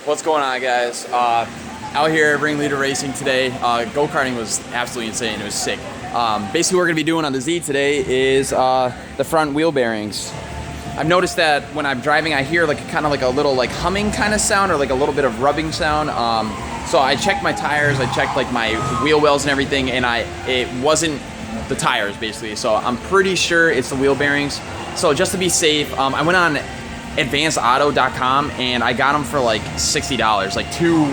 What's going on, guys? Out here at Ringleader Racing today. Go-karting was absolutely insane. It was sick. Basically what we're going to be doing on the Z today is the front wheel bearings. I've noticed that when I'm driving, I hear like kind of like a little like humming kind of sound, or like a little bit of rubbing sound. So I checked my tires, I checked like my wheel wells and everything, and it wasn't the tires basically. So I'm pretty sure it's the wheel bearings. So just to be safe, I went on advancedauto.com and I got them for like $60, like two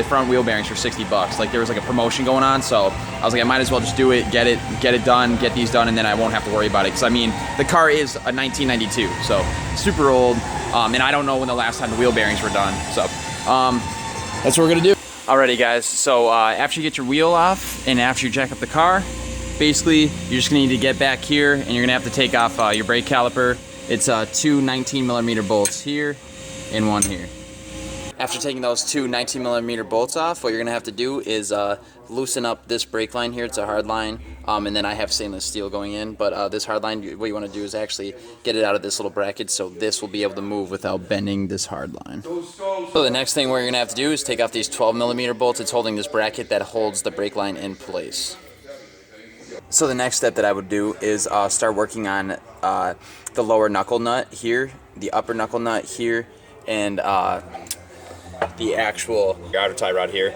front wheel bearings for $60. Like there was like a promotion going on, so I was like, I might as well just do it, get it done, get these done, and then I won't have to worry about it. Because I mean, the car is a 1992, so super old, and I don't know when the last time the wheel bearings were done. So that's what we're gonna do. Alrighty, guys. So after you get your wheel off and after you jack up the car, basically you're just gonna need to get back here and you're gonna have to take off your brake caliper. It's two 19mm bolts here and one here. After taking those two 19mm bolts off, what you're gonna have to do is loosen up this brake line here. It's a hard line, and then I have stainless steel going in, but this hard line, what you wanna do is actually get it out of this little bracket so this will be able to move without bending this hard line. So the next thing we're gonna have to do is take off these 12mm bolts. It's holding this bracket that holds the brake line in place. So the next step that I would do is start working on the lower knuckle nut here, the upper knuckle nut here, and the actual outer tie rod here.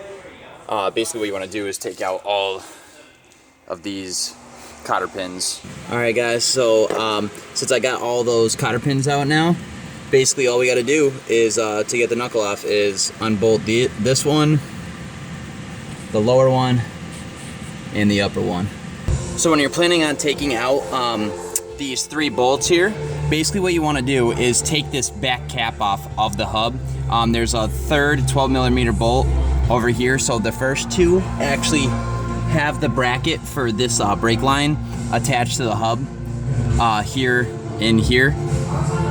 Basically what you want to do is take out all of these cotter pins. Alright guys, so since I got all those cotter pins out now, basically all we got to do is to get the knuckle off is unbolt this one, the lower one, and the upper one. So when you're planning on taking out these three bolts here, basically what you want to do is take this back cap off of the hub. There's a third 12mm bolt over here, so the first two actually have the bracket for this brake line attached to the hub here and here.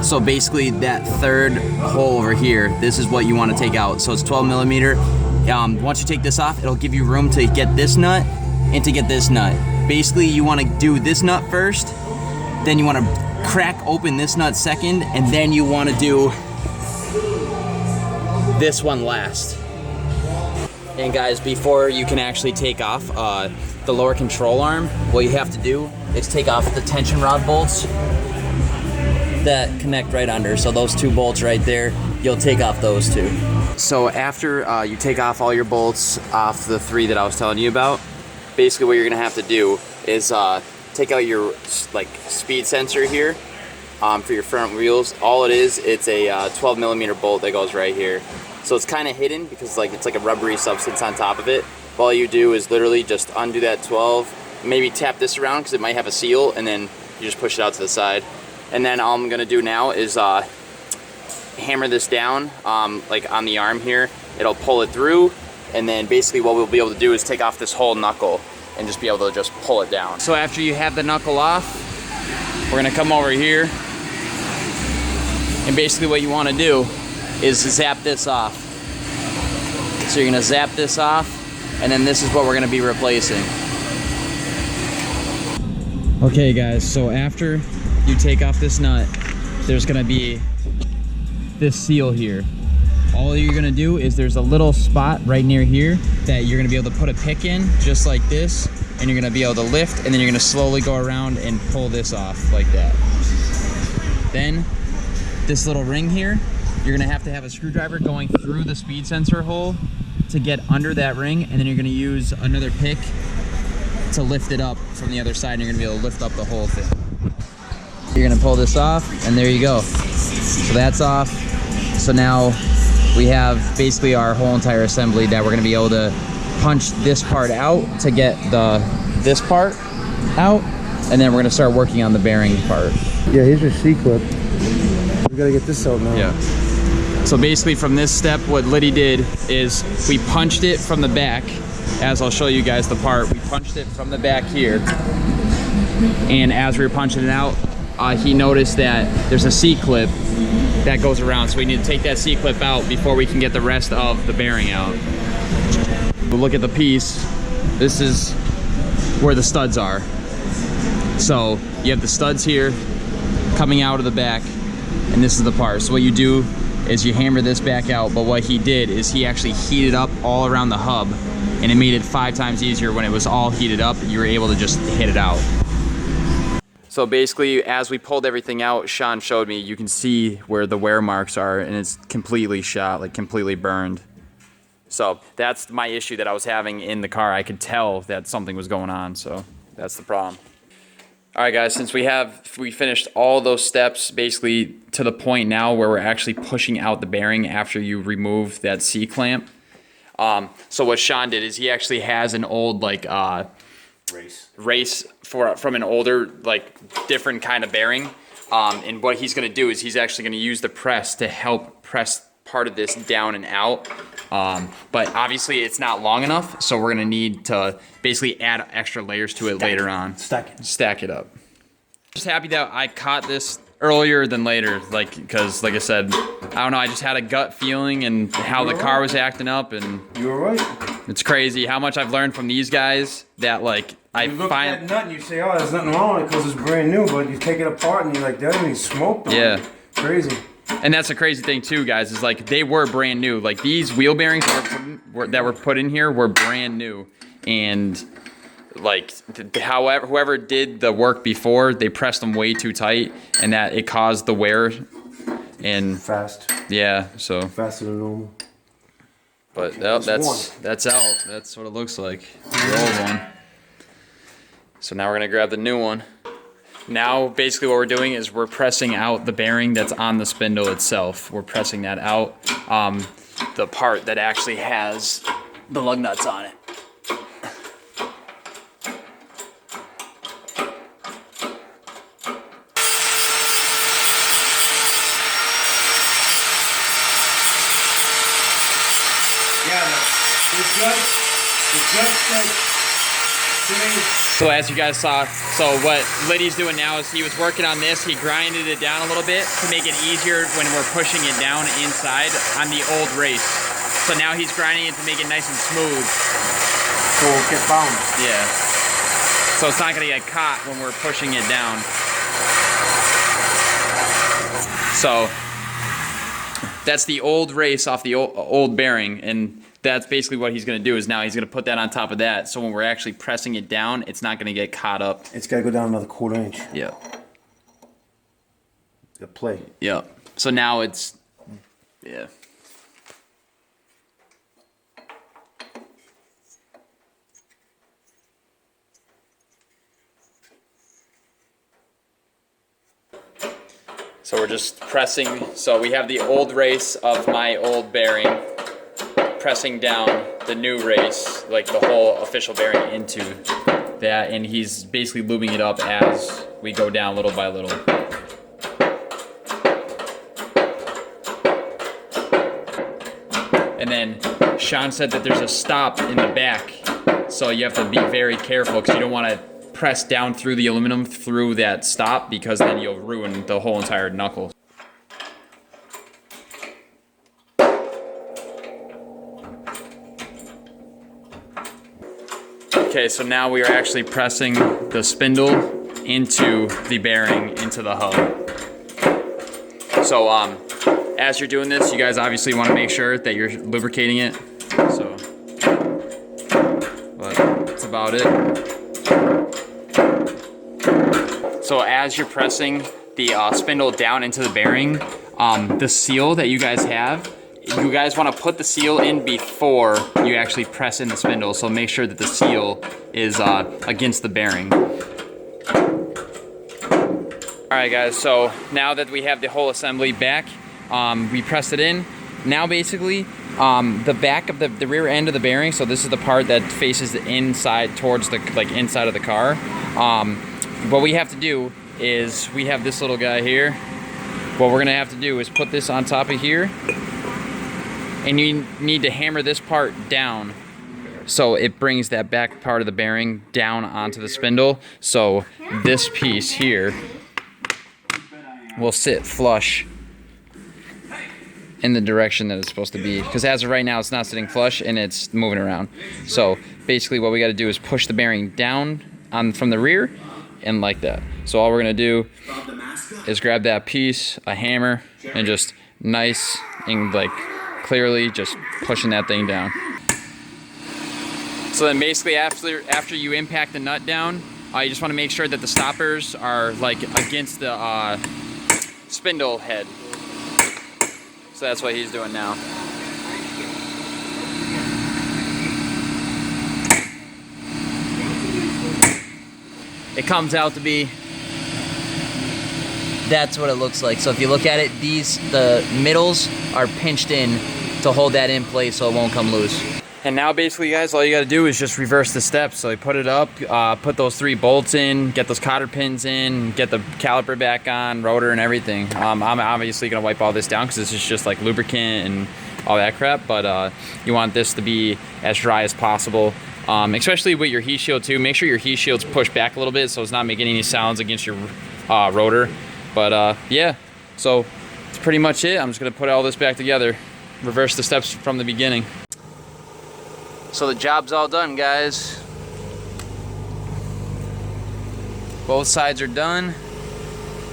So basically that third hole over here, this is what you want to take out. So it's 12mm. Once you take this off, it'll give you room to get this nut and to get this nut. Basically, you want to do this nut first, then you want to crack open this nut second, and then you want to do this one last. And guys, before you can actually take off the lower control arm, what you have to do is take off the tension rod bolts that connect right under. So those two bolts right there, you'll take off those two. So after you take off all your bolts off the three that I was telling you about, basically what you're gonna have to do is take out your like speed sensor here for your front wheels. All it is, it's a 12mm bolt that goes right here. So it's kind of hidden because it's like a rubbery substance on top of it. All you do is literally just undo that 12, maybe tap this around because it might have a seal, and then you just push it out to the side. And then all I'm gonna do now is hammer this down like on the arm here. It'll pull it through. And then basically what we'll be able to do is take off this whole knuckle and just be able to just pull it down. So after you have the knuckle off, we're gonna come over here. And basically what you wanna do is zap this off. So you're gonna zap this off, and then this is what we're gonna be replacing. Okay guys, so after you take off this nut, there's gonna be this seal here. All you're gonna do is there's a little spot right near here that you're gonna be able to put a pick in, just like this, and you're gonna be able to lift, and then you're gonna slowly go around and pull this off like that. Then this little ring here, you're gonna have to have a screwdriver going through the speed sensor hole to get under that ring, and then you're gonna use another pick to lift it up from the other side, and you're gonna be able to lift up the whole thing. You're gonna pull this off, and there you go. So that's off. So now we have basically our whole entire assembly that we're gonna be able to punch this part out to get this part out, and then we're gonna start working on the bearing part. Yeah, here's your C-clip. We gotta get this out now. Yeah. So basically from this step, what Liddy did is we punched it from the back, as I'll show you guys the part. We punched it from the back here, and as we were punching it out, he noticed that there's a C-clip that goes around, so we need to take that C-clip out before we can get the rest of the bearing out. We'll look at the piece. This is where the studs are. So you have the studs here coming out of the back, and this is the part. So what you do is you hammer this back out, but what he did is he actually heated up all around the hub, and it made it 5 times easier when it was all heated up. You were able to just hit it out. So basically, as we pulled everything out, Sean showed me, you can see where the wear marks are, and it's completely shot, like completely burned. So that's my issue that I was having in the car. I could tell that something was going on, so that's the problem. All right, guys, since we finished all those steps, basically to the point now where we're actually pushing out the bearing after you remove that C-clamp. So what Sean did is he actually has an old, like, race from an older, like, different kind of bearing. And what he's gonna do is he's actually gonna use the press to help press part of this down and out. But obviously it's not long enough, so we're gonna need to basically add extra layers to it later on. Stack it up. Just happy that I caught this earlier than later, like, because like I said, I don't know, I just had a gut feeling and how the car was acting up, and You were right. it's crazy how much I've learned from these guys that, like, You look at that nut and you say, oh, there's nothing wrong with it because it's brand new, but you take it apart and you're like, that ain't smoked on Yeah. it. Crazy. And that's the crazy thing too, guys, is like they were brand new. Like these wheel bearings that were put in here were brand new, and like however whoever did the work before, they pressed them way too tight, and that it caused the wear. And Fast. yeah, so Faster than normal. but that's out. That's what it looks like. The old one. So now we're gonna grab the new one. Now, basically what we're doing is we're pressing out the bearing that's on the spindle itself. We're pressing that out, the part that actually has the lug nuts on it. So as you guys saw, so what Liddy's doing now is he was working on this. He grinded it down a little bit to make it easier when we're pushing it down inside on the old race. So now he's grinding it to make it nice and smooth. So we'll get bound. Yeah. So it's not gonna get caught when we're pushing it down. So that's the old race off the old bearing, and that's basically what he's going to do is now he's going to put that on top of that, so when we're actually pressing it down, it's not going to get caught up. It's got to go down another 1/4 inch. Yeah. The play. Yeah. So now it's, yeah. So we're just pressing, so we have the old race of my old bearing, pressing down the new race, like the whole official bearing into that, and he's basically lubing it up as we go down little by little. And then Sean said that there's a stop in the back, so you have to be very careful because you don't want to press down through the aluminum through that stop, because then you'll ruin the whole entire knuckle. Okay, so now we are actually pressing the spindle into the bearing, into the hub. So as you're doing this, you guys obviously want to make sure that you're lubricating it. So, but that's about it. So as you're pressing the spindle down into the bearing, the seal that you guys have, you guys want to put the seal in before you actually press in the spindle, so make sure that the seal is against the bearing. Alright guys, so now that we have the whole assembly back, we pressed it in. Now basically, the back of the rear end of the bearing, so this is the part that faces the inside towards the inside of the car. What we have to do is we have this little guy here. What we're gonna have to do is put this on top of here, and you need to hammer this part down so it brings that back part of the bearing down onto the spindle. So this piece here will sit flush in the direction that it's supposed to be, because as of right now it's not sitting flush and it's moving around. So basically what we got to do is push the bearing down from the rear and like that. So all we're gonna do is grab that piece, a hammer, and just nice and like clearly just pushing that thing down. So then basically after you impact the nut down, you just want to make sure that the stoppers are like against the spindle head. So that's what he's doing now. It comes out to be, that's what it looks like. So if you look at it, the middles are pinched in to hold that in place so it won't come loose. And now basically, guys, all you gotta do is just reverse the steps. So you put it up, put those 3 bolts in, get those cotter pins in, get the caliper back on, rotor and everything. I'm obviously gonna wipe all this down because this is just like lubricant and all that crap, but you want this to be as dry as possible. Especially with your heat shield too. Make sure your heat shield's pushed back a little bit so it's not making any sounds against your rotor. But yeah, so that's pretty much it. I'm just gonna put all this back together, reverse the steps from the beginning. So the job's all done, guys. Both sides are done.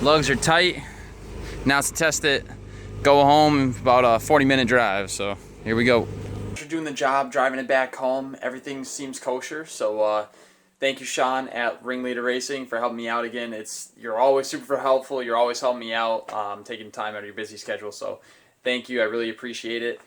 Lugs are tight. Now it's to test it. Go home, about a 40-minute drive. So here we go. After doing the job, driving it back home, everything seems kosher. So thank you, Sean at Ringleader Racing, for helping me out again. You're always super helpful. You're always helping me out, taking time out of your busy schedule. So thank you. I really appreciate it.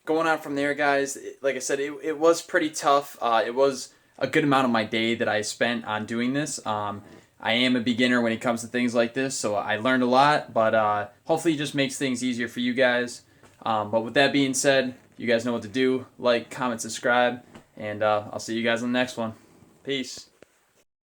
Going on from there, guys, like I said, it was pretty tough. It was a good amount of my day that I spent on doing this. I am a beginner when it comes to things like this, so I learned a lot, but hopefully it just makes things easier for you guys. But with that being said, you guys know what to do. Like, comment, subscribe, and I'll see you guys on the next one. Peace.